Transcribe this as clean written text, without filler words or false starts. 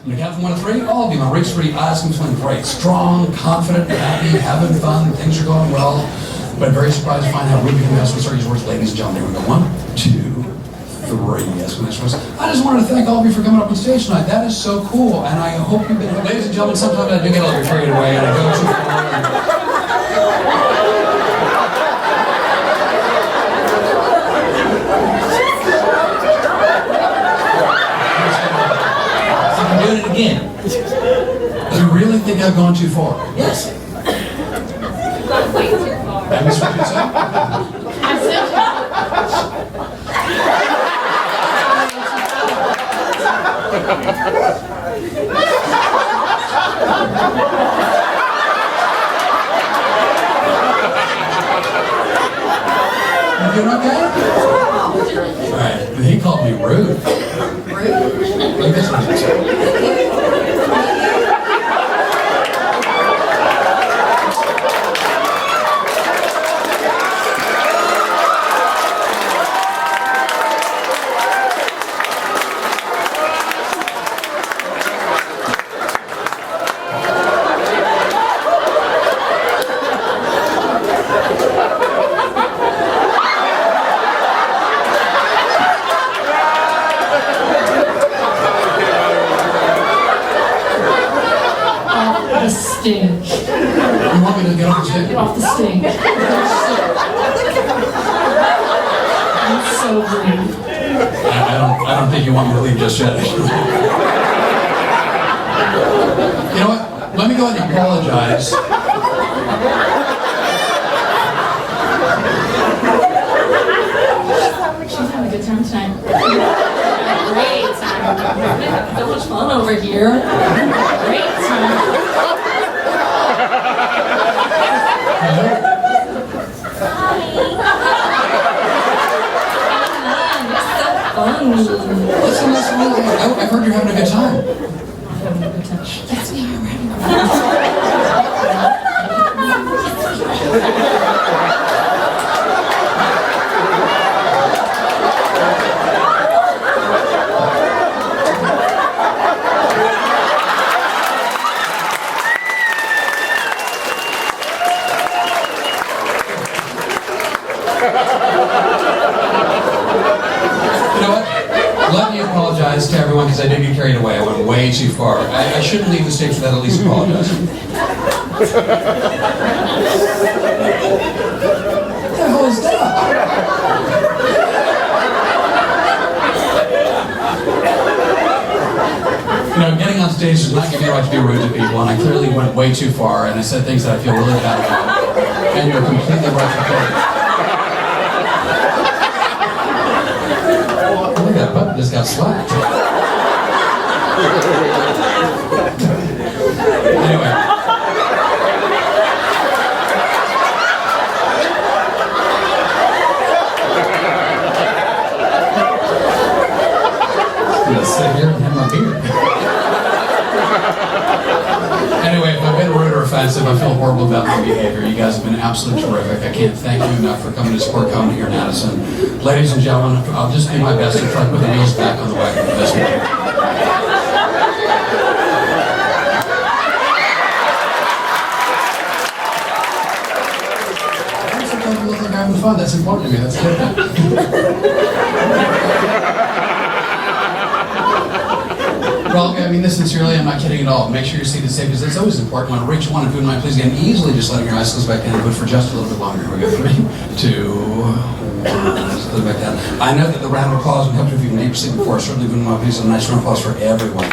On the count from 1 to 3, all of you, my reach 3 eyes can feeling great. Strong, confident, happy, having fun, things are going well. But very surprised to find how rude you can start using words, ladies and gentlemen. Here we go. 1, 2, 3. Yes, next one. I just wanted to thank all of you for coming up on stage tonight. That is so cool, and I hope you've been. Ladies and gentlemen, sometimes I do get a little carried away and I go too far. I'm doing it again. You really think I've gone too far? Yes. You've gone way too far. I missed what you said. I said You doing okay? Alright, he called me rude. Rude? Like this one. the stage. You want me to get off the stage? Get off the stage. I'm so rude. I don't think you want me to leave just yet. You know what? Let me go ahead and apologize. She's having a good time tonight. Great time. We're having so much fun over here. Great time. Listen, I've heard you're having a good time. I'm having a good time. That's me. We're having a good You know what? Let me apologize to everyone because I did get carried away. I went way too far. I shouldn't leave the stage without at least apologizing. What the hell is that? You know, getting on stage does not give me the right to be rude to people, and I clearly went way too far, and I said things that I feel really bad about. And you're completely right to do. Look at that button just got slapped. Anyway. I'm gonna sit here and have my beer. Anyway, if I've been rude or offensive, I feel horrible about my behavior. You guys have been absolutely terrific. I can't thank you enough for coming to support comedy here in Addison. Ladies and gentlemen, I'll just do my best to try to put the wheels back on the wagon for this one. Sometimes you look like I'm having fun. That's important to me. That's good. Well, I mean this sincerely, I'm not kidding at all. Make sure your seat is safe, because it's always important. When I reach 1, if you wouldn't mind, please again, easily just letting your eyes close back down, but for just a little bit longer. Here we go. 3, 2, 1. Just close back down. I know that the round of applause would help you if you've never seen before. Certainly wouldn't mind, please, a nice round of applause for everyone.